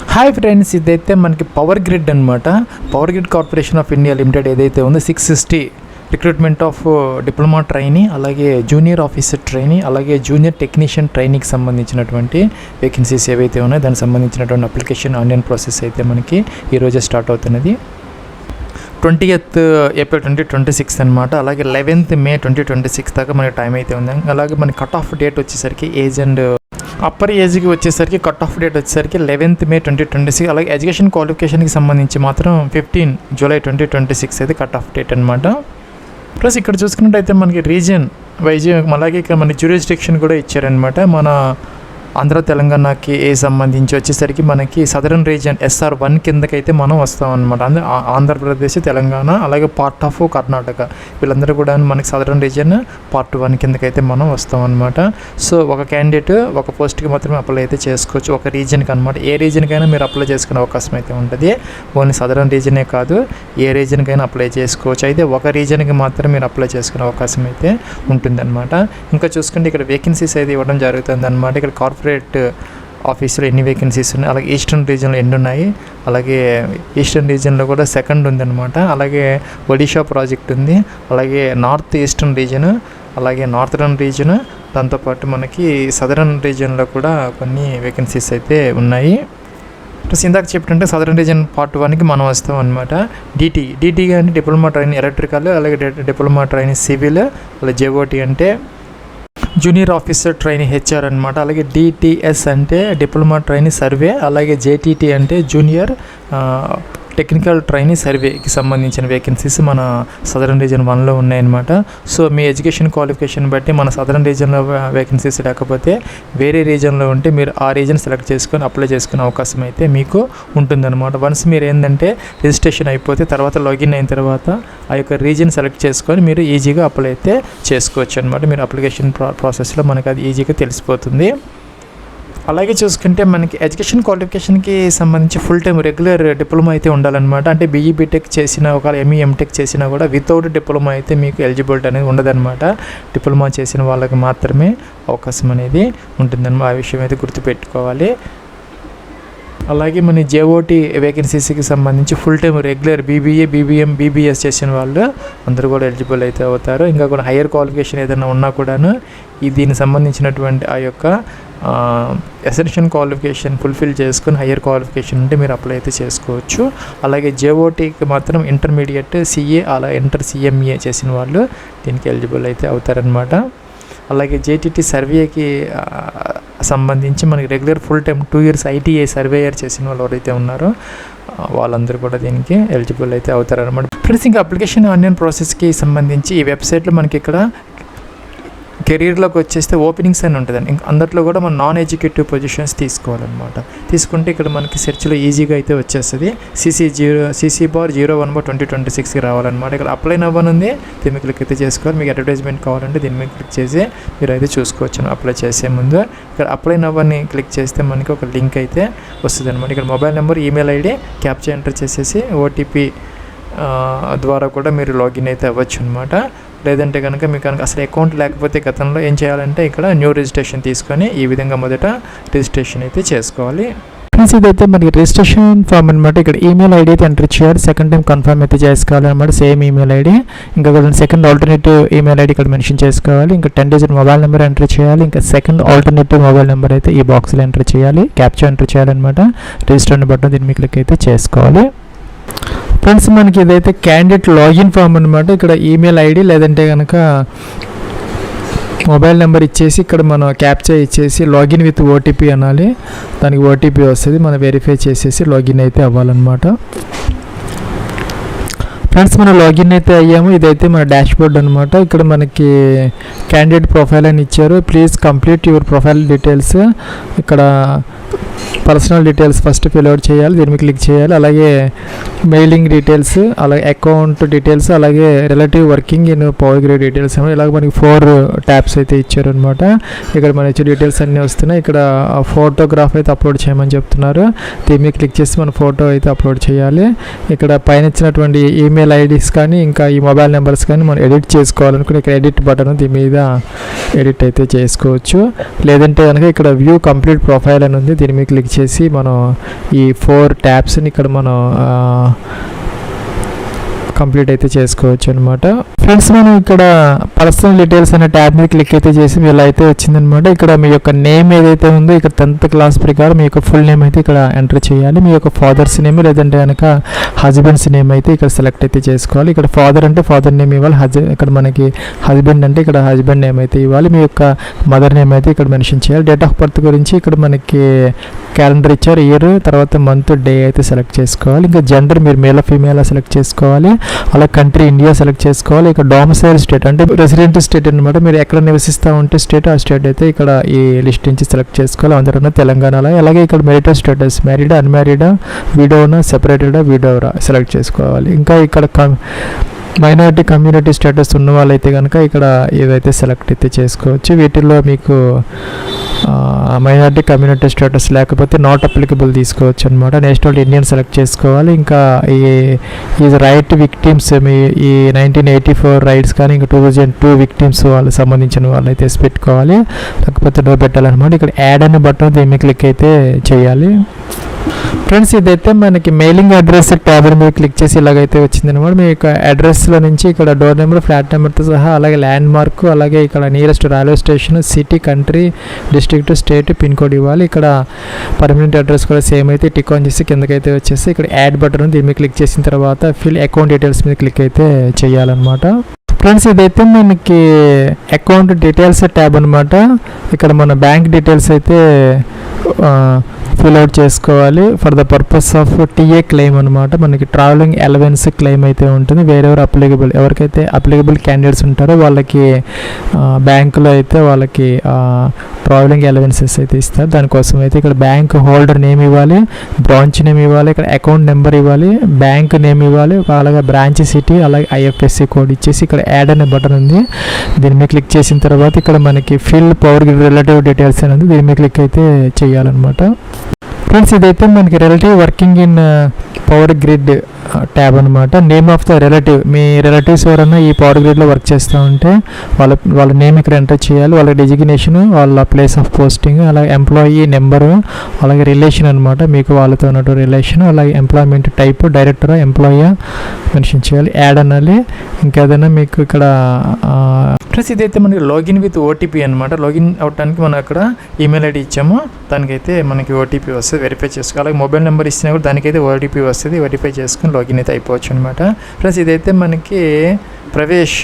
Hi friends, ఇదైతే మనకి power grid అనమాట. Power grid corporation of India limited ఏదైతే ఉందో 660 రిక్రూట్మెంట్ ఆఫ్ డిప్లొమా ట్రైనీ, అలాగే జూనియర్ ఆఫీసర్ ట్రైనీ, అలాగే జూనియర్ టెక్నీషియన్ ట్రైనీకి సంబంధించినటువంటి వేకెన్సీస్ ఏవైతే ఉన్నాయో దానికి సంబంధించినటువంటి అప్లికేషన్ ఆన్లైన్ ప్రాసెస్ అయితే మనకి ఈరోజే స్టార్ట్ అవుతున్నది. 20th ఏప్రిల్ 2026 అనమాట. అలాగే 11th మే 2026 దాకా మనకి టైం అయితే ఉంది. అలాగే మన కట్ ఆఫ్ డేట్ వచ్చేసరికి ఏజ్ అండ్ అప్పర్ ఏజ్కి వచ్చేసరికి కట్ ఆఫ్ డేట్ వచ్చేసరికి 11th మే 2026. అలాగే ఎడ్యుకేషన్ క్వాలిఫికేషన్కి సంబంధించి మాత్రం 15 జూలై 2026 అయితే కట్ ఆఫ్ డేట్ అనమాట. ప్లస్ ఇక్కడ చూసుకున్నట్టయితే మనకి రీజియన్ వైజ్ అలాగే ఇక్కడ మనకి జ్యూరిస్డిక్షన్ కూడా ఇచ్చారనమాట. మన ఆంధ్ర తెలంగాణకి సంబంధించి వచ్చేసరికి మనకి సదరన్ రీజియన్ SR1 కిందకైతే మనం వస్తాం అనమాట. ఆంధ్రప్రదేశ్, తెలంగాణ, అలాగే పార్ట్ ఆఫ్ కర్ణాటక వీళ్ళందరూ కూడా మనకి సదరన్ రీజియన్ పార్ట్ 1 కిందకైతే మనం వస్తాం అనమాట. సో ఒక క్యాండిడేట్ ఒక పోస్ట్కి మాత్రమే అప్లై అయితే చేసుకోవచ్చు, ఒక రీజియన్కి అనమాట. ఏ రీజియన్కైనా మీరు అప్లై చేసుకునే అవకాశం అయితే ఉంటుంది. ఓన్లీ సదరన్ రీజియనే కాదు, ఏ రీజియన్కైనా అప్లై చేసుకోవచ్చు. అయితే ఒక రీజియన్కి మాత్రం మీరు అప్లై చేసుకునే అవకాశం అయితే ఉంటుందన్నమాట. ఇంకా చూసుకుంటే ఇక్కడ వేకెన్సీస్ అయితే ఇవ్వడం జరుగుతుంది అనమాట. ఇక్కడ కార్పొరేట్ ఆఫీసులో ఎన్ని వేకెన్సీస్ ఉన్నాయి, అలాగే ఈస్టర్న్ రీజియన్లో ఎన్ని ఉన్నాయి, అలాగే ఈస్టర్న్ రీజియన్లో కూడా సెకండ్ ఉందన్నమాట. అలాగే ఒడిషా ప్రాజెక్ట్ ఉంది, అలాగే నార్త్ ఈస్టర్న్ రీజియన్, అలాగే నార్థరన్ రీజియన్, దాంతోపాటు మనకి సదరన్ రీజియన్లో కూడా కొన్ని వేకెన్సీస్ అయితే ఉన్నాయి. ప్లస్ ఇందాక చెప్పినట్టే సదరన్ రీజియన్ పార్ట్ 1కి మనం వస్తాం అనమాట. డిటీ అంటే డిప్లొమా ట్రైనింగ్ ఎలక్ట్రికల్, అలాగే డిప్లొమా ట్రైనింగ్ సివిల్, అలాగే జేఓటీ అంటే జూనియర్ ఆఫీసర్ ట్రైనింగ్ HR అనమాట. అలాగే DTS అంటే డిప్లొమా ట్రైనింగ్ సర్వే, అలాగే JTT అంటే జూనియర్ టెక్నికల్ ట్రైనింగ్ సర్వేకి సంబంధించిన వేకెన్సీస్ మన సదరన్ రీజియన్ 1లో ఉన్నాయన్నమాట. సో మీ ఎడ్యుకేషన్ క్వాలిఫికేషన్ బట్టి మన సదరన్ రీజియన్లో వేకెన్సీస్ లేకపోతే వేరే రీజియన్లో ఉంటే మీరు ఆ రీజియన్ సెలెక్ట్ చేసుకొని అప్లై చేసుకునే అవకాశం అయితే మీకు ఉంటుందన్నమాట. వన్స్ మీరు ఏంటంటే రిజిస్ట్రేషన్ అయిపోతే తర్వాత లాగిన్ అయిన తర్వాత ఆ యొక్క రీజియన్ సెలెక్ట్ చేసుకొని మీరు ఈజీగా అప్లై అయితే చేసుకోవచ్చు అనమాట. మీరు అప్లికేషన్ ప్రాసెస్లో మనకు అది ఈజీగా తెలిసిపోతుంది. అలాగే చూసుకుంటే మనకి ఎడ్యుకేషన్ క్వాలిఫికేషన్కి సంబంధించి ఫుల్ టైం రెగ్యులర్ డిప్లొమా అయితే ఉండాలన్నమాట. అంటే BE BTech చేసినా, ఒక ME MTech చేసినా కూడా వితౌట్ డిప్లొమా అయితే మీకు ఎలిజిబిలిటీ అనేది ఉండదన్నమాట. డిప్లొమా చేసిన వాళ్ళకి మాత్రమే అవకాశం అనేది ఉంటుందన్నమాట. ఆ విషయం అయితే గుర్తుపెట్టుకోవాలి. అలాగే మన JOT వేకెన్సీస్కి సంబంధించి full time regular BBA BBM BBS చేసిన వాళ్ళు అందరూ కూడా ఎలిజిబుల్ అయితే అవుతారు. ఇంకా కూడా హయ్యర్ క్వాలిఫికేషన్ ఏదైనా ఉన్నా కూడాను దీనికి సంబంధించినటువంటి ఆ యొక్క ఎసెన్షియల్ క్వాలిఫికేషన్ ఫుల్ఫిల్ చేసుకుని హయ్యర్ క్వాలిఫికేషన్ ఉంటే మీరు అప్లై అయితే చేసుకోవచ్చు. అలాగే JOTకి మాత్రం ఇంటర్మీడియట్ CA అలా ఇంటర్ CMA చేసిన వాళ్ళు దీనికి ఎలిజిబుల్ అయితే అవుతారనమాట. అలాగే JTT సర్వేకి సంబంధించి మనకి regular full time 2 years ITI surveyor చేసిన వాళ్ళు ఎవరైతే ఉన్నారో వాళ్ళందరూ కూడా దీనికి ఎలిజిబుల్ అయితే అవుతారనమాట. ఫ్రెండ్స్, ఇంకా అప్లికేషన్ ఆన్లైన్ ప్రాసెస్కి సంబంధించి ఈ వెబ్సైట్లో మనకి ఇక్కడ కెరీర్లోకి వచ్చేస్తే ఓపెనింగ్స్ అని ఉంటుందండి. అందులో కూడా మనం నాన్ ఎడ్యుకేటివ్ పొజిషన్స్ తీసుకోవాలన్నమాట. తీసుకుంటే ఇక్కడ మనకి సెర్చ్లో ఈజీగా అయితే వచ్చేస్తుంది. CC/01/2026కి రావాలన్నమాట. ఇక్కడ అప్లై నవ్వని ఉంది, దీని మీద క్లిక్ అయితే చేసుకోవాలి. మీకు అడ్వర్టైజ్మెంట్ కావాలంటే దీని మీద క్లిక్ చేసి మీరు అయితే చూసుకోవచ్చు అప్లై చేసే ముందు. ఇక్కడ అప్లై నవ్వని క్లిక్ చేస్తే మనకి ఒక లింక్ అయితే వస్తుంది అనమాట. ఇక్కడ mobile number, email ID captcha enter చేసేసి OTP ద్వారా కూడా మీరు లాగిన్ అయితే అవ్వచ్చు అనమాట. లేదంటే కనుక మీకు కనుక అసలు అకౌంట్ లేకపోతే గతంలో ఏం చేయాలంటే ఇక్కడ న్యూ రిజిస్ట్రేషన్ తీసుకొని ఈ విధంగా మొదట రిజిస్ట్రేషన్ అయితే చేసుకోవాలి. ఫ్రెండ్స్, ఇదైతే మనకి రిజిస్ట్రేషన్ ఫామ్ అనమాట. ఇక్కడ ఈమెయిల్ ID అయితే ఎంటర్ చేయాలి. సెకండ్ టైం కన్ఫర్మ్ అయితే చేసుకోవాలన్నమాట. సేమ్ ఈమెయిల్ ID, ఇంకా సెకండ్ ఆల్టర్నేటివ్ ఈమెయిల్ ID ఇక్కడ మెన్షన్ చేసుకోవాలి. ఇంకా 10 digit మొబైల్ నెంబర్ ఎంటర్ చేయాలి. ఇంకా సెకండ్ ఆల్టర్నేటివ్ మొబైల్ నెంబర్ అయితే ఈ బాక్స్లో ఎంటర్ చేయాలి. క్యాప్చా ఎంటర్ చేయాలన్నమాట. రిజిస్టర్ బటన్ దీని మీద క్లిక్ అయితే చేసుకోవాలి. ఫ్రెండ్స్, మనకి ఇదైతే క్యాండిడేట్ లాగిన్ ఫామ్ అనమాట. ఇక్కడ ఈమెయిల్ ID లేదంటే కనుక మొబైల్ నెంబర్ ఇచ్చేసి ఇక్కడ మనం క్యాప్చా ఇచ్చేసి లాగిన్ విత్ OTP అనాలి. దానికి OTP వస్తుంది, మనం వెరిఫై చేసేసి లాగిన్ అయితే అవ్వాలన్నమాట. ఫ్రెండ్స్, మనం లాగిన్ అయితే అయ్యాము. ఇదైతే మన డాష్ బోర్డ్ అనమాట. ఇక్కడ మనకి క్యాండిడేట్ ప్రొఫైల్ అని ఇచ్చారు. Please complete your profile details. ఇక్కడ personal details first fill out చేయాలి, దీని మీద క్లిక్ చేయాలి. అలాగే మెయిలింగ్ డీటెయిల్స్, అలాగే అకౌంట్ డీటెయిల్స్, అలాగే relative working in Power Grid details ఇలాగ మనకి 4 ట్యాబ్స్ అయితే ఇచ్చారనమాట. ఇక్కడ మన ఇచ్చే డీటెయిల్స్ అన్నీ వస్తున్నాయి. ఇక్కడ ఫోటోగ్రాఫ్ అయితే అప్లోడ్ చేయమని చెప్తున్నారు. దీని మీద క్లిక్ చేసి మన ఫోటో అయితే అప్లోడ్ చేయాలి. ఇక్కడ పైన ఇచ్చినటువంటి ఈమెయిల్ ఐడీస్ కానీ ఇంకా ఈ మొబైల్ నెంబర్స్ కానీ మనం ఎడిట్ చేసుకోవాలనుకుని ఇక్కడ ఎడిట్ బటన్ దీని మీద ఎడిట్ అయితే చేసుకోవచ్చు. లేదంటే కనుక ఇక్కడ వ్యూ కంప్లీట్ ప్రొఫైల్ అని ఉంది, దీని మీద క్లిక్ చేసి మనం ఈ 4 ట్యాబ్స్ని ఇక్కడ మనం కంప్లీట్ అయితే చేసుకోవచ్చు అనమాట. ఫ్రెండ్స్, మనం ఇక్కడ పర్సనల్ డీటెయిల్స్ అనే ట్యాబ్ మీద క్లిక్ అయితే చేసి ఇలా అయితే వచ్చిందనమాట. ఇక్కడ మీ యొక్క నేమ్ ఏదైతే ఉందో ఇక్కడ 10th క్లాస్ ప్రకారం మీ యొక్క ఫుల్ నేమ్ అయితే ఇక్కడ ఎంటర్ చేయాలి. మీ యొక్క ఫాదర్స్ నేమ్ లేదంటే కనుక హస్బెండ్స్ నేమ్ అయితే ఇక్కడ సెలెక్ట్ అయితే చేసుకోవాలి. ఇక్కడ ఫాదర్ అంటే ఫాదర్ నేమ్ ఇవ్వాలి, ఇక్కడ మనకి హస్బెండ్ అంటే ఇక్కడ హస్బెండ్ నేమ్ అయితే ఇవ్వాలి. మీ యొక్క మదర్ నేమ్ అయితే ఇక్కడ మెన్షన్ చేయాలి. డేట్ ఆఫ్ బర్త్ గురించి ఇక్కడ మనకి క్యాలెండర్ ఇచ్చారు, ఇయర్, తర్వాత మంత్, డే అయితే సెలెక్ట్ చేసుకోవాలి. ఇంకా జెండర్ మీరు మేల్ ఫీమేల్ సెలెక్ట్ చేసుకోవాలి. అలా కంట్రీ ఇండియా సెలెక్ట్ చేసుకోవాలి. ఇక్కడ డొమిసైల్ స్టేట్ అంటే రెసిడెంట్ స్టేట్ అనమాట, మీరు ఎక్కడ నివసిస్తూ ఉంటే స్టేట్ ఆ స్టేట్ అయితే ఇక్కడ ఈ లిస్ట్ నుంచి సెలెక్ట్ చేసుకోవాలి. అందరూ తెలంగాణలో. అలాగే ఇక్కడ మెరిటల్ స్టేటస్ మ్యారీడా, అన్మ్యారీడా, విడోనా, సెపరేటెడా, విడోవరా సెలెక్ట్ చేసుకోవాలి. ఇంకా ఇక్కడ మైనారిటీ కమ్యూనిటీ స్టేటస్ ఉన్న వాళ్ళైతే కనుక ఇక్కడ ఏదైతే సెలెక్ట్ అయితే చేసుకోవచ్చు. వీటిల్లో మీకు మైనారిటీ కమ్యూనిటీ స్టేటస్ లేకపోతే నాట్ అప్లికబుల్ తీసుకోవచ్చు అనమాట. నేషనల్ ఇండియన్ సెలెక్ట్ చేసుకోవాలి. ఇంకా ఈ రైట్ విక్టిమ్స్ ఈ 1984 రైట్స్ కానీ ఇంకా 2002 విక్టిమ్స్ వాళ్ళకి సంబంధించిన వాళ్ళు అయితే పెట్టుకోవాలి, లేకపోతే నో పెట్టాలన్నమాట. ఇక్కడ యాడ్ అనే బటన్ దీన్ని క్లిక్ అయితే చేయాలి. ఫ్రెండ్స్, ఇదైతే మనకి మెయిలింగ్ అడ్రస్ ట్యాబ్ మీద క్లిక్ చేసి ఇలాగైతే వచ్చింది అనమాట. మీ యొక్క అడ్రస్లో నుంచి ఇక్కడ డోర్ నెంబర్, ఫ్లాట్ నెంబర్తో సహా అలాగే ల్యాండ్ మార్క్, అలాగే ఇక్కడ nearest railway station, city, country, district, state, pin code ఇవ్వాలి. ఇక్కడ పర్మనెంట్ అడ్రస్ కూడా సేమ్ అయితే టిక్ ఆన్ చేసి కిందకైతే వచ్చేసి ఇక్కడ యాడ్ బటన్ దీని మీద క్లిక్ చేసిన తర్వాత ఫిల్ అకౌంట్ డీటెయిల్స్ మీద క్లిక్ అయితే చేయాలన్నమాట. ఫ్రెండ్స్, ఇదైతే మనకి అకౌంట్ డీటెయిల్స్ ట్యాబ్ అనమాట. ఇక్కడ మన బ్యాంక్ డీటెయిల్స్ అయితే ఫిల్ అవుట్ చేసుకోవాలి for the purpose of TA claim అనమాట. మనకి ట్రావెలింగ్ అలవెన్స్ క్లెయిమ్ అయితే ఉంటుంది. వేరెవరు అప్లికబుల్ ఎవరికైతే అప్లికబుల్ క్యాండిడేట్స్ ఉంటారో వాళ్ళకి బ్యాంకులో అయితే వాళ్ళకి ట్రావెలింగ్ అలవెన్సెస్ అయితే ఇస్తారు. దానికోసం అయితే ఇక్కడ బ్యాంక్ హోల్డర్ నేమ్ ఇవ్వాలి, బ్రాంచ్ నేమ్ ఇవ్వాలి, ఇక్కడ అకౌంట్ నెంబర్ ఇవ్వాలి, బ్యాంక్ నేమ్ ఇవ్వాలి, అలాగే బ్రాంచ్ సిటీ, అలాగే ఐఎఫ్ఎస్సి కోడ్ ఇచ్చేసి ఇక్కడ యాడ్ అనే బటన్ ఉంది, దీని మీద క్లిక్ చేసిన తర్వాత ఇక్కడ మనకి fill Power Grid relative details అనేది దీని మీద క్లిక్ అయితే చేయాలన్నమాట. ఫ్రెండ్స్, ఇదైతే మనకి relative working in Power Grid tab అనమాట. నేమ్ ఆఫ్ ద రిలేటివ్, మీ రిలేటివ్స్ ఎవరైనా ఈ పవర్ గ్రిడ్లో వర్క్ చేస్తూ ఉంటే వాళ్ళ నేమ్ ఇక్కడ ఎంటర్ చేయాలి, వాళ్ళ డెజిగ్నేషన్, వాళ్ళ ప్లేస్ ఆఫ్ పోస్టింగ్, అలాగే ఎంప్లాయీ నెంబరు, అలాగే రిలేషన్ అనమాట, మీకు వాళ్ళతో ఉన్నటువంటి రిలేషన్, అలాగే ఎంప్లాయ్మెంట్ టైప్, డైరెక్టరా, ఎంప్లాయీ మెన్షన్ చేయాలి, యాడ్ అనాలి. ఇంకేదైనా మీకు ఇక్కడ ప్లస్ ఇదైతే మనకి లాగిన్ విత్ ఓటీపీ అనమాట. లాగిన్ అవడానికి మనం అక్కడ ఈమెయిల్ ఐడి ఇచ్చాము, దానికైతే మనకి ఓటీపీ వస్తుంది, వెరిఫై చేసుకోవాలి. అలాగే మొబైల్ నెంబర్ ఇచ్చినా కూడా దానికైతే ఓటీపీ వస్తుంది, వెరిఫై చేసుకుని లాగిన్ అయితే అయిపోవచ్చు అనమాట. ప్లస్ ఇదైతే మనకి Pravesh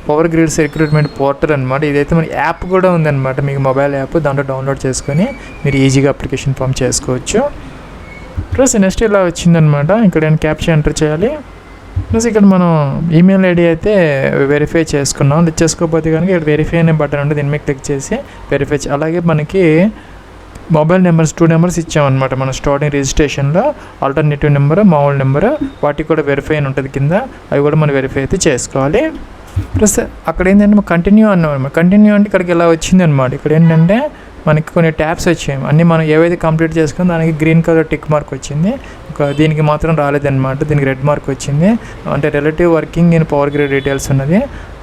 power grids recruitment portal అనమాట. ఇదైతే మనకి యాప్ కూడా ఉందన్నమాట, మీకు మొబైల్ యాప్, దాంట్లో డౌన్లోడ్ చేసుకొని మీరు ఈజీగా అప్లికేషన్ ఫామ్ చేసుకోవచ్చు. ప్లస్ నెక్స్ట్ ఇలా వచ్చిందనమాట. ఇక్కడ నేను క్యాప్చర్ ఎంటర్ చేయాలి. ప్లస్ ఇక్కడ మనం ఈమెయిల్ ఐడి అయితే వెరిఫై చేసుకున్నాం. చేసుకోకపోతే కనుక ఇక్కడ వెరిఫై అనే బటన్ ఉంటుంది, దీని మీద క్లిక్ చేసి వెరిఫై. అలాగే మనకి మొబైల్ నెంబర్స్ 2 నెంబర్స్ ఇచ్చామన్నమాట మన స్టార్టింగ్ రిజిస్ట్రేషన్లో, ఆల్టర్నేటివ్ నెంబర్, మామూలు నెంబర్, వాటికి కూడా వెరిఫై అని ఉంటుంది కింద, అవి కూడా మనం వెరిఫై అయితే చేసుకోవాలి. ప్లస్ అక్కడ ఏంటంటే మనం కంటిన్యూ అన్నాం, కంటిన్యూ అంటే ఇక్కడికి ఇలా వచ్చింది అనమాట. ఇక్కడ ఏంటంటే మనకి కొన్ని ట్యాబ్స్ వచ్చాయి, అన్నీ మనం ఏవైతే కంప్లీట్ చేసుకుని దానికి గ్రీన్ కలర్ టిక్ మార్క్ వచ్చింది, దీనికి మాత్రం రాలేదన్నమాట, దీనికి రెడ్ మార్క్ వచ్చింది. అంటే relative working in Power Grid details ఉన్నది,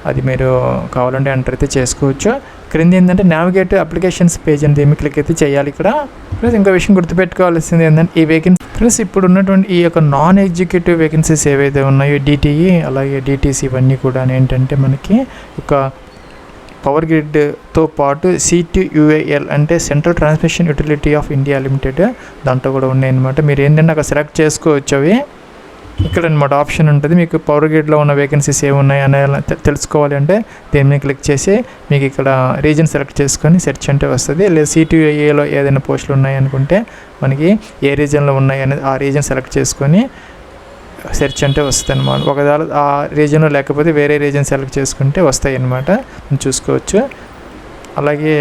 అది మీరు కావాలంటే ఎంటర్ అయితే చేసుకోవచ్చు. క్రింద ఏంటంటే నావిగేట్ అప్లికేషన్స్ పేజ్ అని దీన్ని క్లిక్ అయితే చేయాలి ఇక్కడ. ప్లస్ ఇంకో విషయం గుర్తుపెట్టుకోవాల్సింది ఏంటంటే ఈ వేకెన్సీ ప్లస్ ఇప్పుడు ఉన్నటువంటి ఈ యొక్క నాన్ ఎగ్జిక్యూటివ్ వేకెన్సీస్ ఏవైతే ఉన్నాయో డిటిఈ అలాగే డిటీసీ ఇవన్నీ కూడా ఏంటంటే మనకి ఒక పవర్ గ్రిడ్తో పాటు CTUAL అంటే central transmission utility of India limited దాంట్లో కూడా ఉన్నాయన్నమాట. మీరు ఏంటంటే అక్కడ సెలెక్ట్ చేసుకోవచ్చు. అవి ఇక్కడ అనమాట ఆప్షన్ ఉంటుంది, మీకు పవర్ గ్రిడ్లో ఉన్న వేకెన్సీస్ ఏమున్నాయి అనే తెలుసుకోవాలి అంటే దీని మీద క్లిక్ చేసి మీకు ఇక్కడ రీజన్ సెలెక్ట్ చేసుకొని సెర్చ్ అంటే వస్తుంది. లేదా CTUAలో ఏదైనా పోస్టులు ఉన్నాయి అనుకుంటే మనకి ఏ రీజన్లో ఉన్నాయి అనేది ఆ రీజన్ సెలెక్ట్ చేసుకొని సెర్చ్ అంటే వస్తుంది అనమాట. ఒకవేళ ఆ రీజన్లో లేకపోతే వేరే రీజన్ సెలెక్ట్ చేసుకుంటే వస్తాయి అన్నమాట, చూసుకోవచ్చు. అలాగే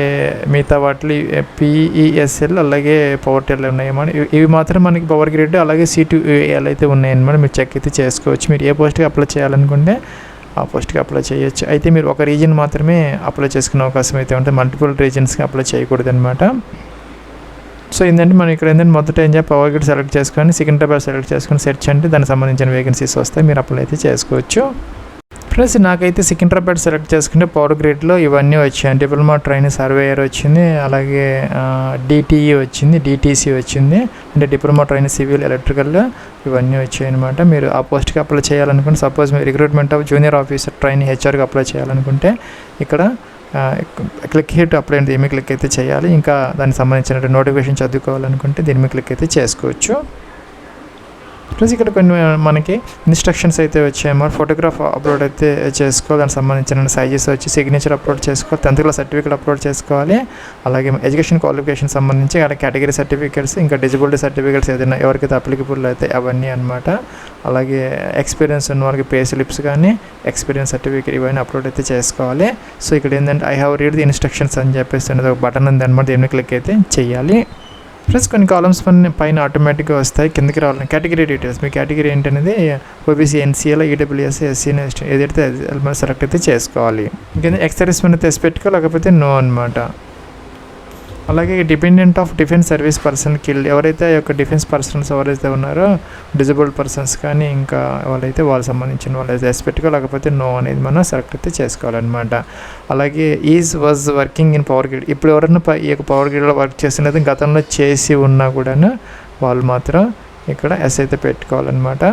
మిగతా వాటిలో PESL అలాగే పవర్ టెల్ ఉన్నాయన్నమాట. ఇవి మాత్రం మనకి పవర్ గ్రిడ్ అలాగే C2AL అయితే ఉన్నాయన్నమాట. మీరు చెక్ అయితే చేసుకోవచ్చు. మీరు ఏ పోస్ట్కి అప్లై చేయాలనుకుంటే ఆ పోస్ట్కి అప్లై చేయొచ్చు. అయితే మీరు ఒక రీజన్ మాత్రమే అప్లై చేసుకునే అవకాశం అయితే ఉంటుంది, మల్టిపుల్ రీజన్స్కి అప్లై చేయకూడదు అనమాట. సో ఏంటంటే మనం ఇక్కడ ఏంటంటే మొదట ఏం చేయాలి, పవర్ గ్రిడ్ సెలెక్ట్ చేసుకొని సికింద్రాబాద్ సెలెక్ట్ చేసుకొని సెర్చ్ అంటే దానికి సంబంధించిన వేకెన్సీస్ వస్తాయి, మీరు అప్లై అయితే చేసుకోవచ్చు. ప్లస్ నాకైతే సికింద్రాబాద్ సెలెక్ట్ చేసుకుంటే పవర్ గ్రిడ్లో ఇవన్నీ వచ్చాయి. డిప్లొమా ట్రైనింగ్ సర్వేయర్ వచ్చింది, అలాగే DTE వచ్చింది, DTC వచ్చింది, అంటే డిప్లొమా ట్రైనింగ్ సివిల్ ఎలక్ట్రికల్ ఇవన్నీ వచ్చాయి అనమాట. మీరు ఆ పోస్ట్కి అప్లై చేయాలనుకుంటే, సపోజ్ మీరు recruitment of junior officer training HRకి అప్లై చేయాలనుకుంటే ఇక్కడ క్లిక్ హిట్ అప్లై అంటే దీని మీద క్లిక్ అయితే చేయాలి. ఇంకా దానికి సంబంధించిన నోటిఫికేషన్ చదువుకోవాలనుకుంటే దీని మీద క్లిక్ అయితే చేసుకోవచ్చు. ప్లస్ ఇక్కడ కొన్ని మనకి ఇన్స్ట్రక్షన్స్ అయితే వచ్చాయన్నమాట. ఫోటోగ్రాఫ్ అప్లోడ్ అయితే చేసుకోవాలి, దానికి సంబంధించిన సైజెస్ వచ్చి సిగ్నేచర్ అప్లోడ్ చేసుకోవాలి, 10th క్లాస్ సర్టిఫికేట్ అప్లోడ్ చేసుకోవాలి, అలాగే ఎడ్యుకేషన్ క్వాలిఫికేషన్ సంబంధించి అక్కడ కేటగిరీ సర్టిఫికేట్స్, ఇంకా డిజబిలిటీ సర్టిఫికేట్స్ ఏదైనా ఎవరికైతే అప్లికబుల్ అయితే అవన్నీ అనమాట. అలాగే ఎక్స్పీరియన్స్ ఉన్న వారికి పే స్లిప్స్ కానీ ఎక్స్పీరియన్స్ సర్టిఫికేట్ ఇవన్నీ అప్లోడ్ అయితే చేసుకోవాలి. సో ఇక్కడ ఏంటంటే I have read the instructions అని చెప్పేసి ఒక బటన్ ఉంది అనమాట, దీన్ని క్లిక్ అయితే చేయాలి. ప్లస్ కొన్ని కాలమ్స్ పైన ఆటోమేటిక్గా వస్తాయి, కిందకి రావాలి కేటగిరీ డీటెయిల్స్. మీ కేటగిరీ ఏంటనేది OBC, NCL, EWS, SC ఏదైతే మనం సెలెక్ట్ అయితే చేసుకోవాలి. ఇంకా ఎక్స్ సర్వీస్ మన తెసి పెట్టుకో, లేకపోతే నో అనమాట. అలాగే dependent of defence service person killed, ఎవరైతే యొక్క డిఫెన్స్ పర్సన్స్ ఎవరైతే ఉన్నారో డిజబుల్డ్ పర్సన్స్ కానీ ఇంకా వాళ్ళైతే వాళ్ళకి సంబంధించిన వాళ్ళు తెసి పెట్టుకో, లేకపోతే నో అనేది మనం సెలెక్ట్ అయితే చేసుకోవాలన్నమాట. అలాగే was working in Power grid, ఇప్పుడు ఎవరైనా ఈ యొక్క పవర్ గ్రిడ్లో వర్క్ చేసినది గతంలో చేసి ఉన్నా కూడా వాళ్ళు మాత్రం ఇక్కడ ఎస్ అయితే పెట్టుకోవాలన్నమాట.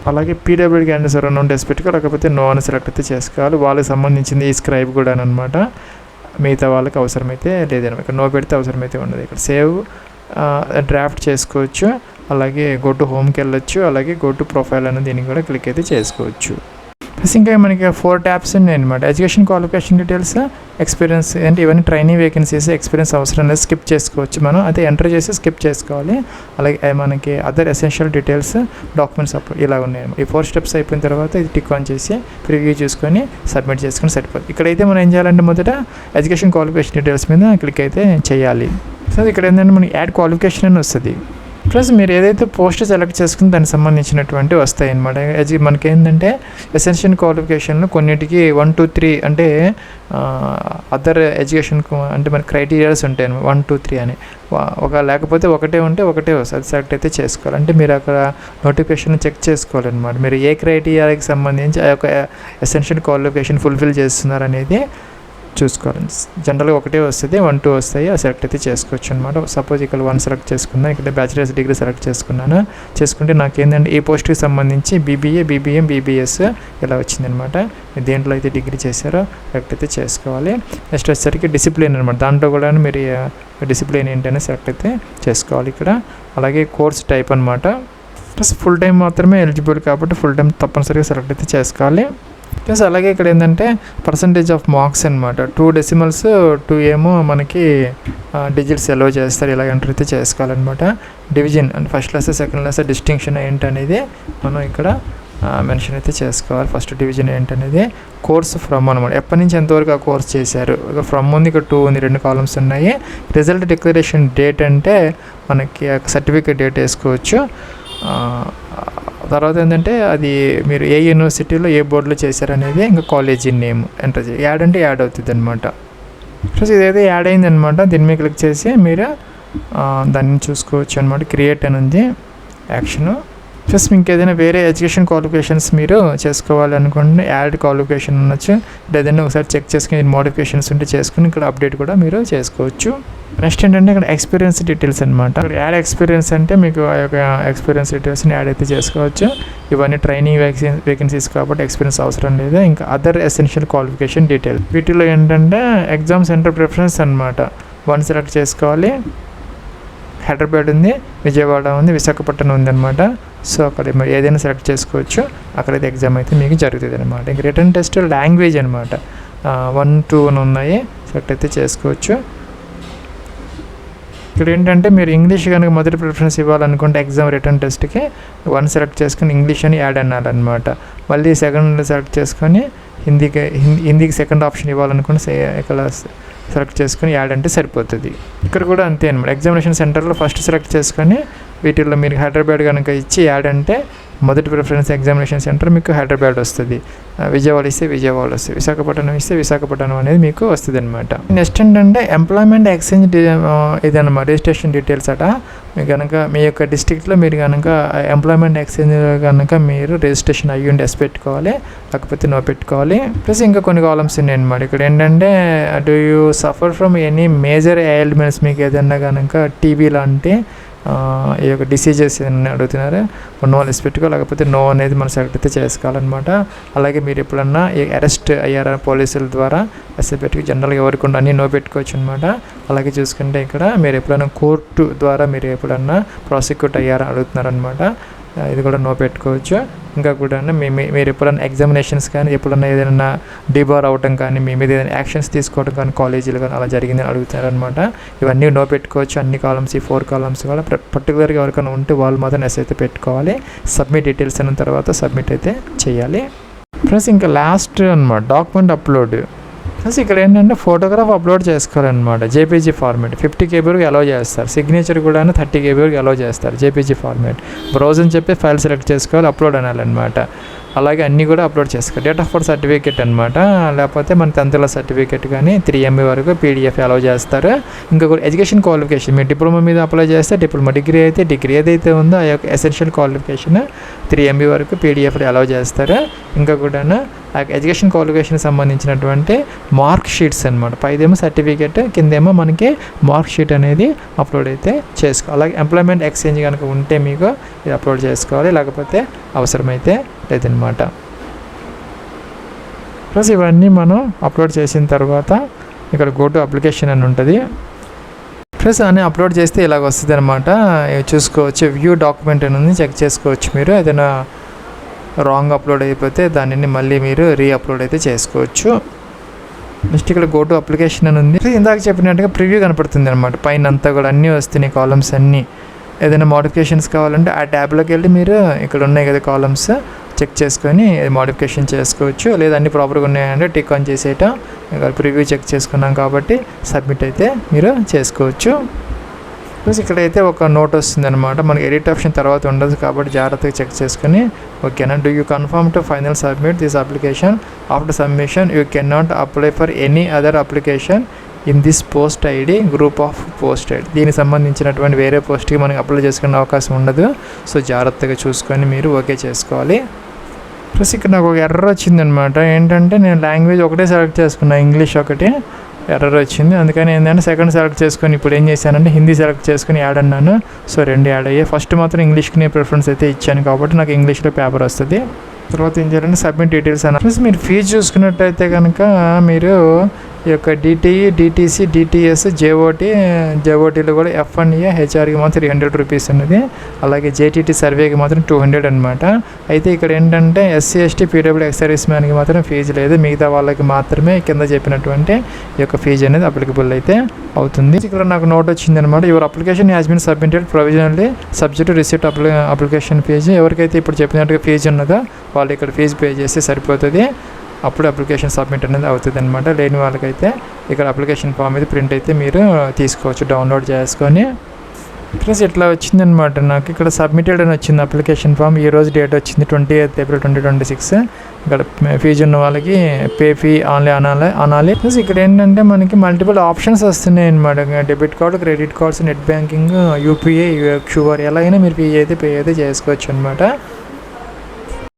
అలాగే PWD క్యాండిడేట్స్ ఎవరైనా ఉంటే ఎస్ పెట్టుకో, లేకపోతే నో అని సెలెక్ట్ అయితే చేసుకోవాలి. వాళ్ళకి సంబంధించింది ఈ స్క్రైబ్ కూడా అనమాట. మిగతా వాళ్ళకి అవసరమైతే లేదనమాట, ఇక్కడ నో పెడితే అవసరమైతే ఉండదు. ఇక్కడ సేవ్ డ్రాఫ్ట్ చేసుకోవచ్చు, అలాగే గో టు హోమ్కి వెళ్ళొచ్చు, అలాగే గో టు ప్రొఫైల్ అనేది దీనికి కూడా క్లిక్ అయితే చేసుకోవచ్చు. ప్లస్ ఇంకా మనకి 4 ట్యాబ్స్ ఉన్నాయి అనమాట. ఎడ్యుకేషన్ క్వాలిఫికేషన్ డీటెయిల్స్, ఎక్స్పీరియన్స్ అంటే ఇవన్నీ ట్రైనింగ్ వేకెన్సీస్, ఎక్స్పీరియన్స్ అవసరం లేదు, స్కిప్ చేసుకోవచ్చు. మనం అయితే ఎంటర్ చేసి స్కిప్ చేసుకోవాలి. అలాగే మనకి other essential details, documents upload ఇలా ఉన్నాయి. ఈ 4 స్టెప్స్ అయిపోయిన తర్వాత ఇది టిక్ ఆన్ చేసి ప్రివ్యూ చూసుకొని సబ్మిట్ చేసుకొని సరిపోతుంది. ఇక్కడైతే మనం ఏం చేయాలంటే మొదట ఎడ్యుకేషన్ క్వాలిఫికేషన్ డీటెయిల్స్ మీద క్లిక్ అయితే చేయాలి. సో ఇక్కడ ఏంటంటే మనకి యాడ్ క్వాలిఫికేషన్ అని వస్తుంది. ప్లస్ మీరు ఏదైతే పోస్ట్ సెలెక్ట్ చేసుకుని దానికి సంబంధించినటువంటి వస్తాయి అన్నమాట. మనకి ఏంటంటే ఎసెన్షియల్ క్వాలిఫికేషన్లో కొన్నిటికి 1, 2, 3 అంటే అదర్ ఎడ్యుకేషన్ అంటే మన క్రైటీరియాస్ ఉంటాయి 1, 2, 3 అని. లేకపోతే ఒకటే ఉంటే ఒకటే వస్తుంది, సెలెక్ట్ అయితే చేసుకోవాలి. అంటే మీరు అక్కడ నోటిఫికేషన్ చెక్ చేసుకోవాలన్నమాట. మీరు ఏ క్రైటీరియాకి సంబంధించి ఆ యొక్క ఎసెన్షియల్ క్వాలిఫికేషన్ ఫుల్ఫిల్ చేస్తున్నారు అనేది చూసుకోవాలి. జనరల్గా ఒకటే వస్తుంది, 1, 2 వస్తాయి, ఆ సెలెక్ట్ అయితే చేసుకోవచ్చు అనమాట. సపోజ్ ఇక్కడ 1 సెలెక్ట్ చేసుకున్నాను, ఇక్కడ బ్యాచిలర్స్ డిగ్రీ సెలెక్ట్ చేసుకుంటే నాకు ఏంటంటే ఈ పోస్ట్కి సంబంధించి BBA, BBM, BBS ఇలా వచ్చిందనమాట. దేంట్లో అయితే డిగ్రీ చేశారో సెలెక్ట్ అయితే చేసుకోవాలి. నెక్స్ట్ వచ్చేసరికి డిసిప్లిన్ అనమాట, దాంట్లో కూడా మీరు డిసిప్లిన్ ఏంటనే సెలెక్ట్ అయితే చేసుకోవాలి ఇక్కడ. అలాగే కోర్స్ టైప్ అనమాట. ప్లస్ ఫుల్ టైం మాత్రమే ఎలిజిబుల్ కాబట్టి ఫుల్ టైం తప్పనిసరిగా సెలెక్ట్ అయితే చేసుకోవాలి. ప్లస్ అలాగే ఇక్కడ ఏంటంటే పర్సంటేజ్ ఆఫ్ మార్క్స్ అనమాట. 2 డెసిమల్స్ 2 ఏమో మనకి డిజిట్స్ ఎలో చేస్తారు, ఇలా ఎంటర్ అయితే చేసుకోవాలన్నమాట. డివిజన్ అంటే first class, second class, distinction ఏంటనేది మనం ఇక్కడ మెన్షన్ అయితే చేసుకోవాలి. ఫస్ట్ డివిజన్ ఏంటనేది, కోర్స్ ఫ్రమ్ అనమాట, ఎప్పటి నుంచి ఎంతవరకు ఆ కోర్స్ చేశారు. ఫ్రమ్ ఉంది, ఇక్కడ 2 ఉంది, 2 కాలమ్స్ ఉన్నాయి. రిజల్ట్ డిక్లరేషన్ డేట్ అంటే మనకి సర్టిఫికేట్ డేట్ వేసుకోవచ్చు. తర్వాత ఏంటంటే అది మీరు ఏ యూనివర్సిటీలో ఏ బోర్డులో చేశారనేది, ఇంకా కాలేజీ నేమ్ ఎంటర్ చేయాలి. యాడ్ అంటే యాడ్ అవుతుంది అనమాట. ప్లస్ ఇదైతే యాడ్ అయిందనమాట, దీని మీద క్లిక్ చేసి మీరు దాన్ని చూసుకోవచ్చు అనమాట. క్రియేట్ అని ఉంది యాక్షన్. ప్లస్ మీకు ఏదైనా వేరే ఎడ్యుకేషన్ క్వాలిఫికేషన్స్ మీరు చేసుకోవాలి అనుకుంటే యాడ్ క్వాలిఫికేషన్ ఉండొచ్చు. ఏదైనా ఒకసారి చెక్ చేసుకుని మోడిఫికేషన్స్ ఉంటే చేసుకుని ఇక్కడ అప్డేట్ కూడా మీరు చేసుకోవచ్చు. నెక్స్ట్ ఏంటంటే ఇక్కడ ఎక్స్పీరియన్స్ డీటెయిల్స్ అనమాట. ఇక్కడ యాడ్ ఎక్స్పీరియన్స్ అంటే మీకు ఆ యొక్క ఎక్స్పీరియన్స్ డీటెయిల్స్ని యాడ్ అయితే చేసుకోవచ్చు. ఇవన్నీ ట్రైనింగ్ వేకెన్సీస్ కాబట్టి ఎక్స్పీరియన్స్ అవసరం లేదు. ఇంకా అదర్ ఎసెన్షియల్ క్వాలిఫికేషన్ డీటెయిల్, వీటిలో ఏంటంటే ఎగ్జామ్ సెంటర్ ప్రిఫరెన్స్ అనమాట. 1 సెలెక్ట్ చేసుకోవాలి. హైదరాబాద్ ఉంది, విజయవాడ ఉంది, విశాఖపట్నం ఉంది అనమాట. సో అక్కడ ఏదైనా సెలెక్ట్ చేసుకోవచ్చు. అక్కడైతే ఎగ్జామ్ అయితే మీకు జరుగుతుంది అనమాట. ఇంక రిటర్న్ టెస్ట్ లాంగ్వేజ్ అనమాట, 1, 2 ఉన్నాయి, సెలెక్ట్ అయితే చేసుకోవచ్చు. ఇక్కడ ఏంటంటే మీరు ఇంగ్లీష్ కనుక మొదటి ప్రిఫరెన్స్ ఇవ్వాలనుకుంటే ఎగ్జామ్ రిటర్న్ టెస్ట్కి 1 సెలెక్ట్ చేసుకొని ఇంగ్లీష్ అని యాడ్ అనాలన్నమాట. మళ్ళీ సెకండ్ సెలెక్ట్ చేసుకొని హిందీకి సెకండ్ ఆప్షన్ ఇవ్వాలనుకుని ఇక్కడ సెలెక్ట్ చేసుకొని యాడ్ అంటే సరిపోతుంది. ఇక్కడ కూడా అంతే అనమాట. ఎగ్జామినేషన్ సెంటర్లో ఫస్ట్ సెలెక్ట్ చేసుకొని వీటిల్లో మీరు హైదరాబాద్ కనుక ఇచ్చి యాడ్ అంటే మొదటి ప్రిఫరెన్స్ ఎగ్జామినేషన్ సెంటర్ మీకు హైదరాబాద్ వస్తుంది. విజయవాడ ఇస్తే విజయవాడ వస్తుంది, విశాఖపట్నం ఇస్తే విశాఖపట్నం అనేది మీకు వస్తుంది అనమాట. నెక్స్ట్ ఏంటంటే ఎంప్లాయ్మెంట్ ఎక్స్చేంజ్ ఇదన్నమాట రిజిస్ట్రేషన్ డీటెయిల్స్ అట. మీకు కనుక మీ యొక్క డిస్ట్రిక్ట్లో మీరు కనుక ఎంప్లాయ్మెంట్ ఎక్స్చేంజ్ కనుక మీరు రిజిస్ట్రేషన్ అయ్యి ఉండి ఎస్ పెట్టుకోవాలి, లేకపోతే నో పెట్టుకోవాలి. ప్లస్ ఇంకా కొన్ని కాలమ్స్ ఉన్నాయి అనమాట. ఇక్కడ ఏంటంటే do you suffer from any major ailments, మీకు ఏదన్నా కనుక టీబీ లాంటి ఈ యొక్క డిసీజెస్ ఏదైనా అడుగుతున్నారు, నో లెస్ పెట్టుకో, లేకపోతే నో అనేది మనం సెలెక్ట్ అయితే చేసుకోవాలన్నమాట. అలాగే మీరు ఎప్పుడన్నా అరెస్ట్ అయ్యారా పోలీసుల ద్వారా ఎస్ పెట్టుకు, జనరల్గా ఎవరికి ఉండి అన్నీ నో పెట్టుకోవచ్చు అనమాట. అలాగే చూసుకుంటే ఇక్కడ మీరు ఎప్పుడైనా కోర్టు ద్వారా మీరు ఎప్పుడన్నా ప్రాసిక్యూట్ అయ్యారా అడుగుతున్నారనమాట, ఇది కూడా నో పెట్టుకోవచ్చు. ఇంకా కూడా మీరు ఎప్పుడైనా ఎగ్జామినేషన్స్ కానీ ఎప్పుడన్నా ఏదైనా డిబార్ అవ్వటం కానీ మీ మీద ఏదైనా యాక్షన్స్ తీసుకోవడం కానీ కాలేజీలు కానీ అలా జరిగిందని అడుగుతారనమాట. ఇవన్నీ నో పెట్టుకోవచ్చు. అన్ని కాలమ్స్, ఈ 4 కాలమ్స్ కూడా పర్టికులర్గా ఎవరికైనా ఉంటే వాళ్ళు మాత్రం ఎస్ అయితే పెట్టుకోవాలి. సబ్మిట్ డీటెయిల్స్ అయిన తర్వాత సబ్మిట్ అయితే చేయాలి. ప్లస్ ఇంకా లాస్ట్ అనమాట డాక్యుమెంట్ అప్లోడ్. ప్లస్ ఇక్కడ ఏంటంటే ఫోటోగ్రాఫ్ అప్లోడ్ చేసుకోవాలన్నమాట. జేపీజీ ఫార్మేట్ 50 KB వరకు అలౌ చేస్తారు. సిగ్నేచర్ కూడా 30 KB వరకు అలౌ చేస్తారు. జేపీజీ ఫార్మేట్ బ్రౌజ్ అని చెప్పి ఫైల్ సెలెక్ట్ చేసుకోవాలి, అప్లోడ్ అనాలన్నమాట. అలాగే అన్నీ కూడా అప్లోడ్ చేసుకోవాలి. డేట్ ఆఫ్ బర్త్ సర్టిఫికేట్ అనమాట, లేకపోతే మన 10th క్లాస్ సర్టిఫికేట్ కానీ 3 MB వరకు PDF అలౌ చేస్తారు. ఇంకా కూడా ఎడ్యుకేషన్ క్వాలిఫికేషన్ మీరు డిప్లొమా మీద అప్లై చేస్తే డిప్లొమా, డిగ్రీ అయితే డిగ్రీ ఏదైతే ఉందో ఆ యొక్క ఎసెన్షియల్ క్వాలిఫికేషన్ 3 MB వరకు PDFలు అలౌ చేస్తారు. ఇంకా కూడా ఆ ఎడ్యుకేషన్ క్వాలిఫికేషన్ సంబంధించినటువంటి మార్క్ షీట్స్ అనమాట. పైదేమో సర్టిఫికేట్, కిందేమో మనకి మార్క్ షీట్ అనేది అప్లోడ్ అయితే చేసుకోవాలి. అలాగే ఎంప్లాయ్మెంట్ ఎక్స్చేంజ్ కనుక ఉంటే మీకు ఇది అప్లోడ్ చేసుకోవాలి, లేకపోతే అవసరమైతే లేదనమాట. ప్లస్ ఇవన్నీ మనం అప్లోడ్ చేసిన తర్వాత ఇక్కడ గో టు అప్లికేషన్ అని ఉంటుంది. ప్లస్ అన్నీ అప్లోడ్ చేస్తే ఇలాగ వస్తుంది అనమాట. చూసుకోవచ్చు, వ్యూ డాక్యుమెంట్ అని ఉంది, చెక్ చేసుకోవచ్చు. మీరు ఏదైనా రాంగ్ అప్లోడ్ అయిపోతే దానిని మళ్ళీ మీరు అప్లోడ్ అయితే చేసుకోవచ్చు. నెక్స్ట్ ఇక్కడ గో టు అప్లికేషన్ అని ఉంది. ఇందాక చెప్పినట్టుగా ప్రివ్యూ కనపడుతుంది అనమాట. పైన అంతా కూడా అన్నీ వస్తున్నాయి కాలమ్స్ అన్నీ. ఏదైనా మోడిఫికేషన్స్ కావాలంటే ఆ ట్యాబ్లోకి వెళ్ళి మీరు ఇక్కడ ఉన్నాయి కదా కాలమ్స్ చెక్ చేసుకొని మోడిఫికేషన్ చేసుకోవచ్చు. లేదా అన్ని ప్రాపర్గా ఉన్నాయంటే టిక్ ఆన్ చేసేయటం. ఇక్కడ ప్రివ్యూ చెక్ చేసుకున్నాం కాబట్టి సబ్మిట్ అయితే మీరు చేసుకోవచ్చు. ప్లస్ ఇక్కడైతే ఒక నోట్ వస్తుంది అనమాట. మనకి ఎడిట్ ఆప్షన్ తర్వాత ఉండదు కాబట్టి జాగ్రత్తగా చెక్ చేసుకొని ఓకేనా. Do you confirm to final submit this application after submission you can not apply for any other application in this post ID group of post ID. దీనికి సంబంధించినటువంటి వేరే పోస్ట్కి మనకి అప్లై చేసుకునే అవకాశం ఉండదు. సో జాగ్రత్తగా చూసుకొని మీరు ఓకే చేసుకోవాలి. ప్లస్ ఇక్కడ నాకు ఒక ఎర్రర్ వచ్చిందనమాట. ఏంటంటే నేను లాంగ్వేజ్ ఒకటే సెలెక్ట్ చేసుకున్నాను, ఇంగ్లీష్ ఒకటి ఎర్రర్ వచ్చింది. అందుకని ఏంటంటే సెకండ్ సెలెక్ట్ చేసుకొని ఇప్పుడు ఏం చేశానంటే హిందీ సెలెక్ట్ చేసుకొని యాడ్ అన్నాను. సో 2 యాడ్ అయ్యాయి. ఫస్ట్ మాత్రం ఇంగ్లీష్కి నేను ప్రిఫరెన్స్ అయితే ఇచ్చాను కాబట్టి నాకు ఇంగ్లీష్లో పేపర్ వస్తుంది. తర్వాత ఏం చేయాలంటే సబ్మిట్ డీటెయిల్స్ అన్న. ప్లస్ మీరు ఫీజు చూసుకున్నట్టయితే కనుక మీరు ఈ యొక్క DTE, DTC, DTS, JOTలో కూడా F1A, HRకి మాత్రం 300 రూపీస్ ఉన్నది. అలాగే JTT సర్వేకి మాత్రం 200 అనమాట. అయితే ఇక్కడ ఏంటంటే SC, ST, PWD ఎక్స్ మ్యాన్కి మాత్రం ఫీజు లేదు. మిగతా వాళ్ళకి మాత్రమే కింద చెప్పినటువంటి ఈ యొక్క ఫీజు అనేది అప్లికబుల్ అయితే అవుతుంది. ఇక్కడ నాకు నోట్ వచ్చింది అనమాట. Your application has been submitted provisionally subject to receipt application fee. ఎవరికైతే ఇప్పుడు చెప్పినట్టుగా ఫీజు ఉన్నదో వాళ్ళు ఇక్కడ ఫీజు పే చేస్తే సరిపోతుంది. అప్పుడు అప్లికేషన్ సబ్మిట్ అనేది అవుతుంది అనమాట. లేని వాళ్ళకైతే ఇక్కడ అప్లికేషన్ ఫామ్ అయితే ప్రింట్ అయితే మీరు తీసుకోవచ్చు, డౌన్లోడ్ చేసుకొని. ప్లస్ ఇట్లా వచ్చిందనమాట. నాకు ఇక్కడ సబ్మిటెడ్ అని వచ్చింది అప్లికేషన్ ఫామ్. ఈరోజు డేట్ వచ్చింది 28 ఏప్రిల్ 2026. ఇక్కడ ఫీజు ఉన్న వాళ్ళకి పే ఫీ అనాలి. ప్లస్ ఇక్కడ ఏంటంటే మనకి మల్టిపుల్ ఆప్షన్స్ వస్తున్నాయి అనమాట. Debit card, credit cards, net banking, UPI, QR ఎలాగైనా మీరు పే అయితే చేసుకోవచ్చు అనమాట.